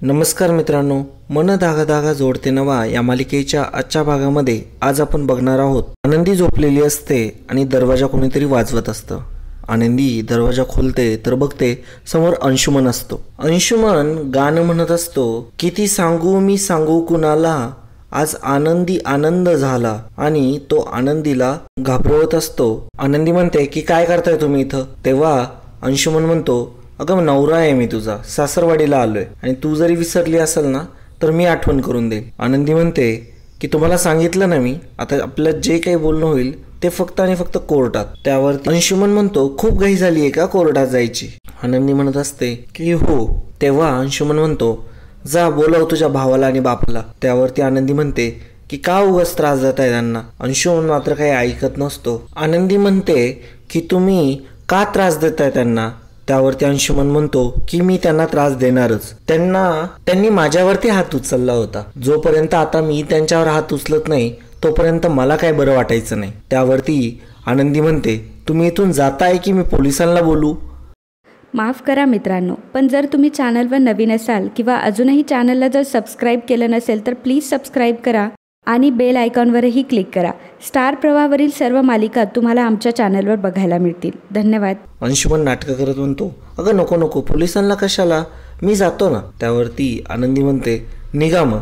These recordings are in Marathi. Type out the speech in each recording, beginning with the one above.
नमस्कार मित्रांनो, मन धागा धागा जोडते नवा या मालिकेच्या आजच्या भागामध्ये आज आपण बघणार आहोत. आनंदी झोपलेली असते आणि दरवाजा कोणीतरी वाजवत असतं. आनंदी दरवाजा खोलते तर बघते समोर अंशुमन असतो. अंशुमन गाणं म्हणत असतो, किती सांगू मी सांगू कुणाला, आज आनंदी आनंद झाला. आणि तो आनंदीला घाबरवत असतो. आनंदी म्हणते की काय करताय तुम्ही इथं. तेव्हा अंशुमन म्हणतो, अगं नवरा आहे मी तुझा, सासरवाडीला आलोय आणि तू जरी विसरली असेल ना तर मी आठवण करून देईन. आनंदी म्हणते की तुम्हाला सांगितलं ना मी, आता आपलं जे काही बोलणं होईल ते फक्त आणि फक्त कोर्टात. त्यावर अंशुमन म्हणतो, खूप घाई झाली आहे का कोर्टात जायची. आनंदी म्हणत असते की हो. तेव्हा अंशुमन म्हणतो, जा बोलाव तुझ्या भावाला आणि बापाला. त्यावरती आनंदी म्हणते की का उगाच त्रास देताय त्यांना. अंशुमन मात्र काही ऐकत नसतो. आनंदी म्हणते की तुम्ही का त्रास देताय त्यांना. त्यावरती अंशुमन म्हणतो की मी त्यांना त्रास देणारच. त्यांनी माझ्यावरती हात उचलला होता. जोपर्यंत आता मी त्यांच्यावर हात उचलत नाही तोपर्यंत मला काय बरं वाटायचं नाही. त्यावरती आनंदी म्हणते, तुम्ही इथून जाताय की मी पोलिसांना बोलू. माफ करा मित्रांनो, पण जर तुम्ही चॅनलवर नवीन असाल किंवा अजूनही चॅनलला जर सबस्क्राईब केलं नसेल तर प्लीज सबस्क्राईब करा आणि बेल आयकॉनवरही क्लिक करा. स्टार प्रवाहावरील सर्व मालिका तुम्हाला आमच्या चॅनलवर बघायला मिळतील. धन्यवाद. अंशुमन नाटकं करत म्हणतो, अगं नको नको, पोलिसांना कशाला, मी जातो ना. त्यावरती आनंदी म्हणते, निघा मग.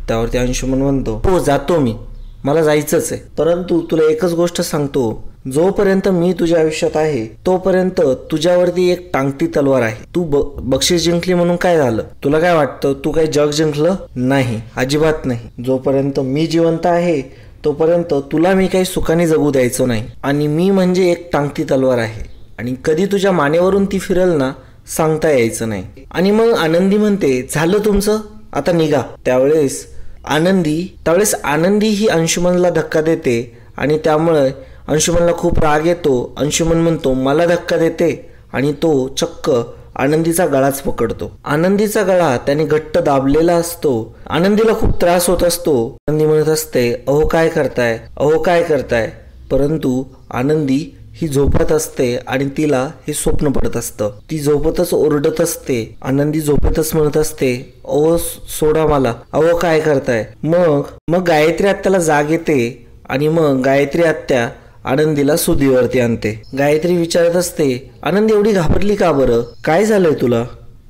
त्यावरती अंशुमन म्हणतो, हो जातो मी, मला जायचंच आहे. परंतु तुला एकच गोष्ट सांगतो, जोपर्यंत मी तुझ्या आयुष्यात आहे तोपर्यंत तुझ्यावरती एक टांगती तलवार आहे. तू बक्षीस जिंकली म्हणून काय झालं, तुला काय वाटतं तू काही जग जिंकलं नाही, अजिबात नाही. जोपर्यंत मी जिवंत आहे तोपर्यंत तुला मी काही सुखाने जगू द्यायचं नाही. आणि मी म्हणजे एक टांगती तलवार आहे आणि कधी तुझ्या मानेवरून ती फिरल ना सांगता यायचं नाही. आणि मग आनंदी म्हणते, झालं तुमचं, आता निघा. त्यावेळेस आनंदी ही अंशुमनला धक्का देते आणि त्यामुळे अंशुमनला खूप राग येतो. अंशुमन म्हणतो, मला धक्का देते आणि तो चक्क आनंदीचा गळाच पकडतो. आनंदीचा गळा त्याने घट्ट दाबलेला असतो. आनंदीला खूप त्रास होत असतो. आनंदी म्हणत असते, अहो काय करताय, अहो काय करताय. परंतु आनंदी ही झोपत असते आणि तिला हे स्वप्न पडत असतं. ती झोपतच ओरडत असते. आनंदी झोपेतच म्हणत असते, अहो सोडा मला, अहो काय करताय. मग गायत्री आत्याला जाग येते आणि मग गायत्री आत्या आनंदीला सुधीवरती आणते. गायत्री विचारत असते, आनंदी एवढी घाबरली का बरं, काय झालंय तुला,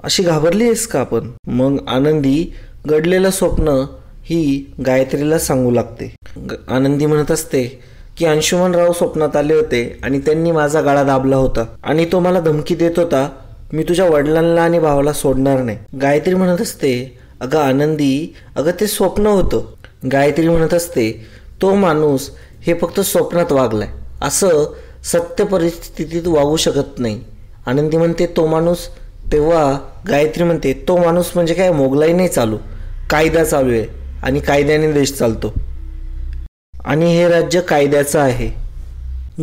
अशी घाबरली आहेस का आपण. मग आनंदी घडलेलं स्वप्न ही गायत्रीला सांगू लागते. आनंदी म्हणत असते की अंशुमनराव स्वप्नात आले होते आणि त्यांनी माझा गळा दाबला होता आणि तो मला धमकी देत होता, मी तुझ्या वडिलांना आणि भावाला सोडणार नाही. गायत्री म्हणत असते, अगं आनंदी, अगं ते स्वप्न होतं. गायत्री म्हणत असते, तो माणूस हे फक्त स्वप्नात वागलाय, असं सत्य परिस्थितीत वागू शकत नाही. आनंदी म्हणते, तो माणूस. तेव्हा गायत्री म्हणते, तो माणूस म्हणजे काय, मोगलाई नाही चालू, कायदा चालू आहे आणि कायद्याने देश चालतो आणि हे राज्य कायद्याचं आहे.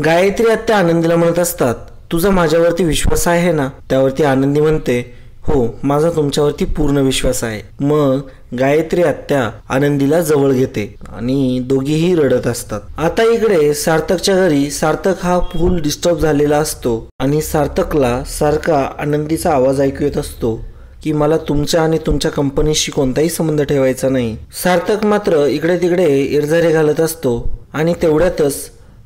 गायत्री आत्या आनंदीला म्हणत असतात, तुझा माझ्यावरती विश्वास आहे ना. त्यावरती आनंदी म्हणते, हो माझा तुमच्यावरती पूर्ण विश्वास आहे. मग गायत्री आत्या आनंदीला जवळ घेते आणि दोघीही रडत असतात. आता इकडे सार्थकच्या घरी सार्थक हा फुल डिस्टर्ब झालेला असतो आणि सार्थकला सारखा आनंदीचा आवाज ऐकू येत असतो की मला तुमच्या आणि तुमच्या कंपनीशी कोणताही संबंध ठेवायचा नाही. सार्थक मात्र इकडे तिकडे इरझारे घालत असतो आणि तेवढ्यातच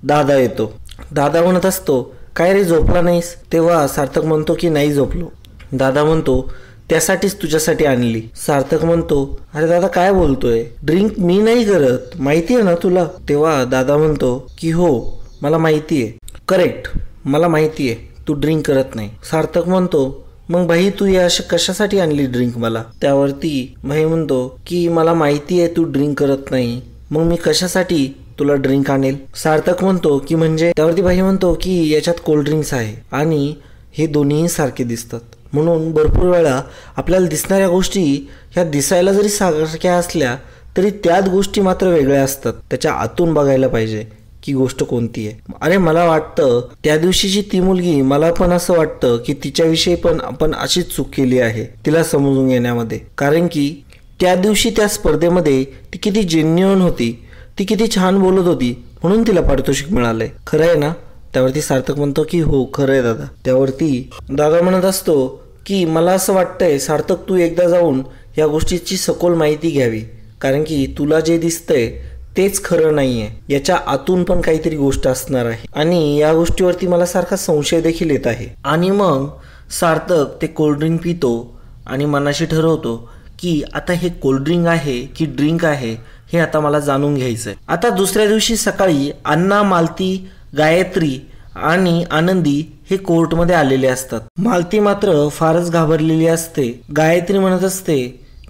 दादा येतो. दादा म्हणत असतो, काय रे झोपला नाहीस. तेव्हा सार्थक म्हणतो की नाही झोपलो. दादा म्हणतो, त्यासाठीच तुझ्यासाठी आणली. सार्थक म्हणतो, अरे दादा काय बोलतोय, ड्रिंक मी नाही करत, माहिती आहे ना तुला. तेव्हा दादा म्हणतो की हो मला माहिती आहे, करेक्ट, मला माहिती आहे तू ड्रिंक करत नाही. सार्थक म्हणतो, मग भाई तू या कशासाठी आणली ड्रिंक मला. त्यावरती भाई म्हणतो की मला माहिती आहे तू ड्रिंक करत नाही, मग मी कशासाठी तुला ड्रिंक आणेल. सार्थक म्हणतो की म्हणजे. त्यावरती भाई म्हणतो की याच्यात कोल्ड्रिंक्स आहे आणि हे दोन्हीही सारखे दिसतात, म्हणून भरपूर वेळा आपल्याला दिसणाऱ्या गोष्टी ह्या दिसायला जरी सारख्या असल्या तरी त्याच गोष्टी मात्र वेगळ्या असतात. त्याच्या आतून बघायला पाहिजे की गोष्ट कोणती आहे. अरे मला वाटतं त्या दिवशीची ती मुलगी, मला पण असं वाटतं की तिच्याविषयी पण आपण अशीच चूक केली आहे तिला समजून घेण्यामध्ये. कारण की त्या दिवशी त्या स्पर्धेमध्ये ती किती जेन्युइन होती, ती किती छान बोलत होती, म्हणून तिला पारितोषिक मिळालंय. खरं आहे ना. त्यावरती सार्थक म्हणतो की हो खरं आहे दादा. त्यावरती दादा म्हणत असतो की मला असं वाटतंय सार्थक तू एकदा जाऊन या गोष्टीची सखोल माहिती घ्यावी, कारण की तुला जे दिसतंय तेच खरं नाहीये, याच्या आतून पण काहीतरी गोष्ट असणार आहे आणि या गोष्टीवरती मला सारखा संशय देखील येत आहे. आणि मग सार्थक ते कोल्ड्रिंक पितो आणि मनाशी ठरवतो की आता हे कोल्ड्रिंक आहे की ड्रिंक आहे हे आता मला जाणून घ्यायचंय. आता दुसऱ्या दिवशी सकाळी अण्णा, मालती, गायत्री आणि आनंदी हे कोर्टमध्ये आलेले असतात. मालती मात्र फारच घाबरलेली असते. गायत्री म्हणत असते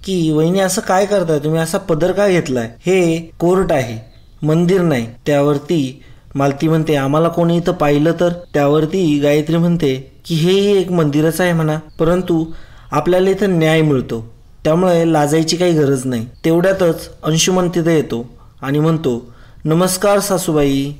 की वहिनी असं काय करताय तुम्ही, असा पदर का घेतलाय, हे कोर्ट आहे मंदिर नाही. त्यावरती मालती म्हणते आम्हाला कोणी इथं पाहिलं तर. त्यावरती गायत्री म्हणते की हेही एक मंदिरच आहे म्हणा, परंतु आपल्याला इथं न्याय मिळतो त्यामुळे लाजायची काही गरज नाही. तेवढ्यातच अंशुमन तिथे येतो आणि म्हणतो नमस्कार सासूबाई.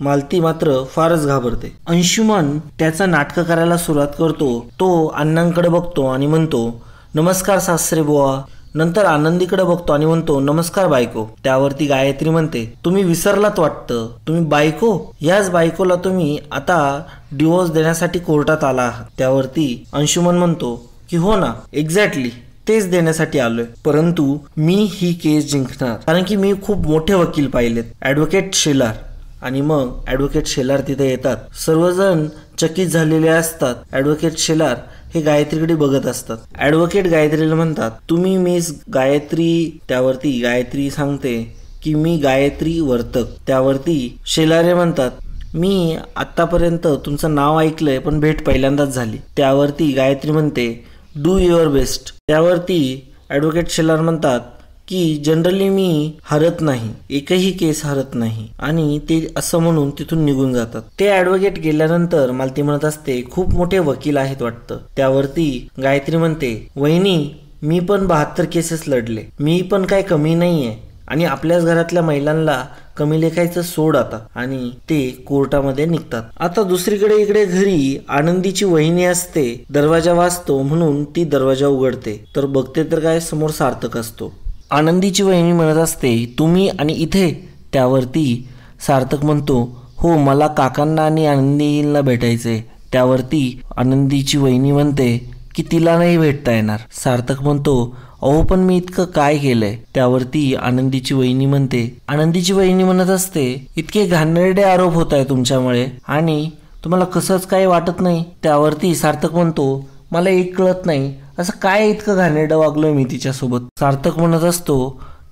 मालती मात्र फारच घाबरते. अंशुमन त्याचं नाटकं करायला सुरुवात करतो. तो अण्णांकडे बघतो आणि म्हणतो नमस्कार सासरे बुवा. नंतर आनंदीकडे बघतो आणि म्हणतो नमस्कार बायको. त्यावरती गायत्री म्हणते तुम्ही विसरलात वाटतं, तुम्ही बायको, याच बायकोला तुम्ही आता डिवोर्स देण्यासाठी कोर्टात आला आहात. त्यावरती अंशुमन म्हणतो की हो ना, एक्झॅक्टली तेच देण्यासाठी आलोय, परंतु मी ही केस जिंकणार, कारण की मी खूप मोठे वकील पाहिलेत, ॲडव्होकेट शेलार. आणि मग ॲडव्होकेट शेलार तिथे येतात. सर्वजण चकित झालेले असतात. ॲडव्होकेट शेलार हे गायत्रीकडे बघत असतात. ॲडव्होकेट गायत्रीला म्हणतात तुम्ही मिस गायत्री. त्यावरती गायत्री सांगते की मी गायत्री वर्तक. त्यावरती शेलारे म्हणतात मी आत्तापर्यंत तुमचं नाव ऐकलंय पण भेट पहिल्यांदाच झाली. त्यावरती गायत्री म्हणते डू युअर बेस्ट. त्यावरती ॲडव्होकेट शेलार म्हणतात की जनरली मी हरत नाही, एकही केस हरत नाही, आणि ते असं म्हणून तिथून निघून जातात. ते ॲडव्होकेट गेल्यानंतर मालती म्हणत असते खूप मोठे वकील आहेत वाटतं. त्यावरती गायत्री म्हणते वहिनी मी पण 72 केसेस लढले, मी पण काय कमी नाहीये, आणि आपल्याच घरातल्या महिलांना कमी लेखायचं सोड आता. आणि ते कोर्टामध्ये निघतात. आता दुसरीकडे इकडे घरी आनंदीची वहिनी असते. दरवाजा वाजतो म्हणून ती दरवाजा उघडते तर बघते तर काय समोर सार्थक असतो. आनंदीची वहिनी म्हणत असते तुम्ही आणि इथे. त्यावरती सार्थक म्हणतो हो मला काकांना आणि आनंदीला भेटायचंय. त्यावरती आनंदीची वहिनी म्हणते की तिला नाही भेटता येणार. सार्थक म्हणतो अहो पण मी इतकं काय केलंय. त्यावरती आनंदीची वहिनी म्हणत असते इतके घाणेरडे आरोप होत आहे तुमच्यामुळे आणि तुम्हाला कसंच काही वाटत नाही. त्यावरती सार्थक म्हणतो मला एक कळत नाही असं काय इतकं घाणेरडं वागलोय मी तिच्यासोबत. सार्थक म्हणत असतो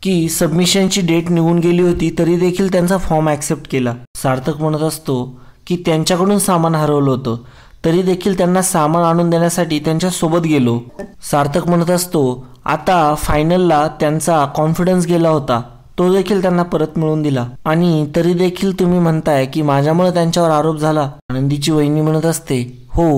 की सबमिशनची डेट निघून गेली होती तरी देखील त्यांचा फॉर्म ॲक्सेप्ट केला. सार्थक म्हणत असतो की त्यांच्याकडून सामान हरवलं होतं तरी देखील त्यांना सामान आणून देण्यासाठी त्यांच्या सोबत गेलो. सार्थक म्हणत असतो आता फायनलला त्यांचा कॉन्फिडन्स गेला होता तो देखील त्यांना परत मिळवून दिला आणि तरी देखील तुम्ही म्हणताय की माझ्यामुळे त्यांच्यावर आरोप झाला. आनंदीची वहिनी म्हणत असते हो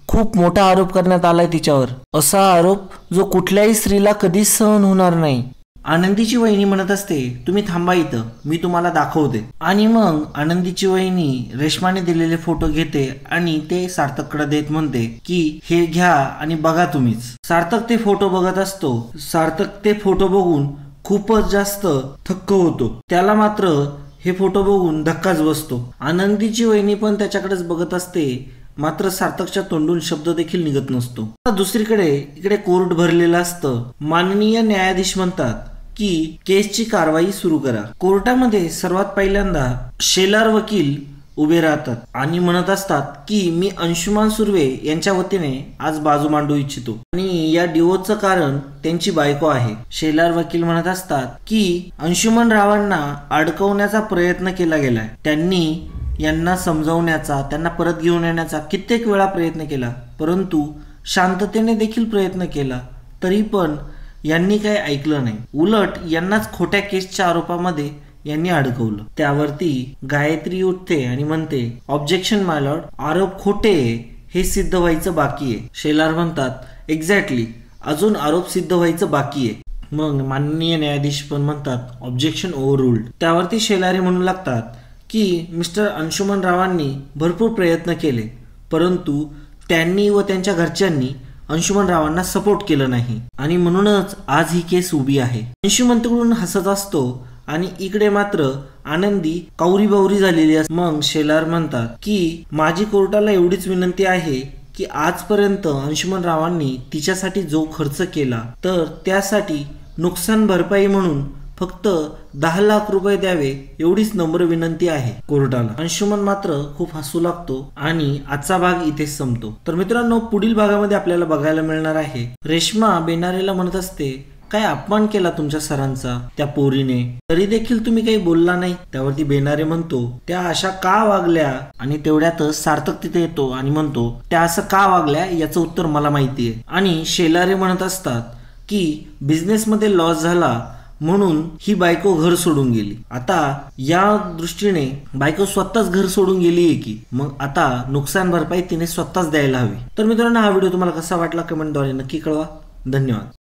खूप मोठा आरोप करण्यात आलाय तिच्यावर, असा आरोप जो कुठल्याही स्त्रीला कधीच सहन होणार नाही. आनंदीची वहिनी म्हणत असते तुम्ही थांबा इथं, मी तुम्हाला दाखवते. आणि मग आनंदीची वहिनी रेशमाने दिलेले फोटो घेते आणि ते सार्थककडे देत म्हणते की हे घ्या आणि बघा तुम्हीच. सार्थक ते फोटो बघत असतो. सार्थक ते फोटो बघून खूपच जास्त थक्क होतो. त्याला मात्र हे फोटो बघून धक्काच बसतो. आनंदीची वहिनी पण त्याच्याकडेच बघत असते, मात्र सार्थकच्या तोंडून शब्द देखील निघत नसतो. दुसरीकडे इकडे कोर्ट भरलेलं असतं. माननीय न्यायाधीश म्हणतात की केसची कारवाई सुरू करा. कोर्टामध्ये सर्वात पहिल्यांदा शेलार वकील उभे राहतात आणि म्हणत असतात की मी अंशुमान सुर्वे यांच्या वतीने आज बाजू मांडू इच्छितो आणि या डिवोर्सचं कारण त्यांची बायको आहे. शेलार वकील म्हणत असतात की अंशुमन रावांना अडकवण्याचा प्रयत्न केला गेलाय. त्यांनी यांना समजावण्याचा, त्यांना परत घेऊन येण्याचा कित्येक वेळा प्रयत्न केला, परंतु शांततेने देखील प्रयत्न केला तरी पण यांनी काही ऐकलं नाही. उलट यांनाच खोट्या केसच्या आरोपामध्ये यांनी अडकवलं. त्यावरती गायत्री उठते आणि म्हणते ऑब्जेक्शन माय लॉर्ड, आरोप खोटे हे सिद्ध व्हायचं बाकी आहे. शेलार म्हणतात एक्झॅक्टली, अजून आरोप सिद्ध व्हायचं बाकी आहे. मग माननीय न्यायाधीश पण म्हणतात ऑब्जेक्शन ओव्हररूल्ड. त्यावरती शेलारी म्हणू लागतात की मिस्टर अंशुमन रावांनी भरपूर प्रयत्न केले, परंतु त्यांनी व त्यांच्या घरच्यांनी अंशुमन रावांना सपोर्ट केलं नाही आणि म्हणूनच आज ही केस उभी आहे. अंशुमन तिकडून हसत असतो आणि इकडे मात्र आनंदी कावरी बावरी झालेली असते. मग शेलार म्हणतात की माझी कोर्टाला एवढीच विनंती आहे की आजपर्यंत अंशुमनरावांनी तिच्यासाठी जो खर्च केला तर त्यासाठी नुकसान भरपाई म्हणून फक्त 10 लाख रुपये द्यावे एवढीच नम्र विनंती आहे कोर्टाला. अंशुमन मात्र खूप हसू लागतो आणि आजचा भाग इथेच संपतो. तर मित्रांनो, पुढील भागामध्ये आपल्याला बघायला मिळणार आहे रेश्मा बेनारेला म्हणत असते, काय अपमान केला तुमच्या सरांचा त्या पोरीने, तरी देखील तुम्ही काही बोलला नाही. त्यावरती बेनारे म्हणतो, त्या अशा का वागल्या, आणि तेवढ्यातच सार्थक तिथे येतो आणि म्हणतो, त्या असं का वागल्या याचं उत्तर मला माहितीये. आणि शेलारे म्हणत असतात की बिझनेसमध्ये लॉस झाला म्हणून ही बायको घर सोडून गेली. आता या दृष्टीने बायको स्वतःच घर सोडून गेलीये की मग आता नुकसान भरपाई तिने स्वतःच द्यायला हवी. तर मित्रांनो, हा व्हिडिओ तुम्हाला कसा वाटला कमेंटद्वारे नक्की कळवा. धन्यवाद.